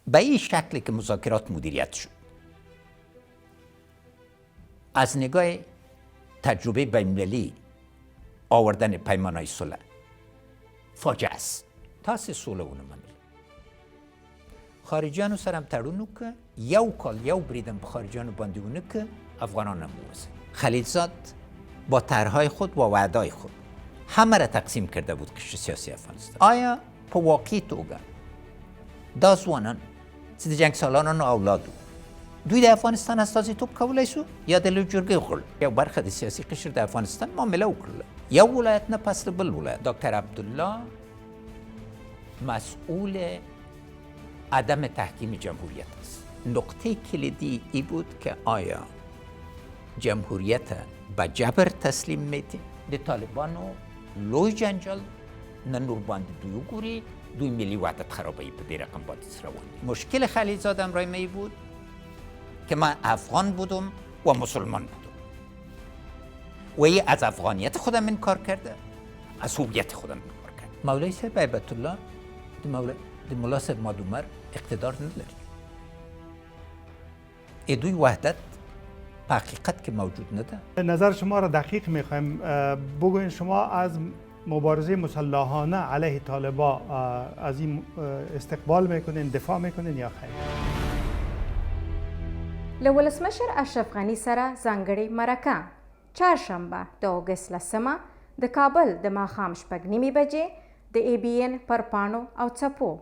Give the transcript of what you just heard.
به این شکلی که مذاکرات مدیریت شد از نگاه تجربه بین‌المللی آوردن پیمانهای صلح فاجعه است. تاسې سوله ونه منله. خارجیانو سره هم تړون وکړه، یو کال یو بریدم په خارجیانو باندې ونه کړه، افغانان هم ووځه. خلیلزاد با طرحهای خود و وعده‌های خود همه را تقسیم کرده بود قشر سیاسی افغانستان. آیا په واقعي توګه دا ځوانان چې د جنګ سالارانو اولاد وو دوی د افغانستان استازیتوب کولی شو یا د لویې جرګې وکړل؟ یو برخه د سیاسي قشر د افغانستان معامله وکړله، یو ولایت نه پس د بل ولایت. دکتر عبدالله مسئول عدم تحکیم جمهوریت است. نقطه کلیدی ای بود که آیا جمهوریت به جبر تسلیم میدیم؟ د طالبانو لوی جنجال نه نور باندې دوی وګوري، دوی ملی وحدت خرابوي، په دې رقم باندې روان دي. مشکل خلیلزاد امرای می بود که من افغان بودم و مسلمان بودم و ای از افغانیت خودم انکار کرده، از هویت خودم انکار کرده. مولای صاحب هیبت الله د ملا صاحب مادومر اقتدار نداری. دوی وحدت په حقیقت که موجود نده. نظر شما را دقیق میخوایم بگوین، شما از مبارزه مسلحانه علیه طالبا از این استقبال میکنین، دفاع میکنین یا خیر؟ له ولسمشر اشرف غني سره ځانګړې مرکه چهارشنبه د اګست 10 د کابل د ماښام 6:30 بجې د ABN پر پاڼو او څپو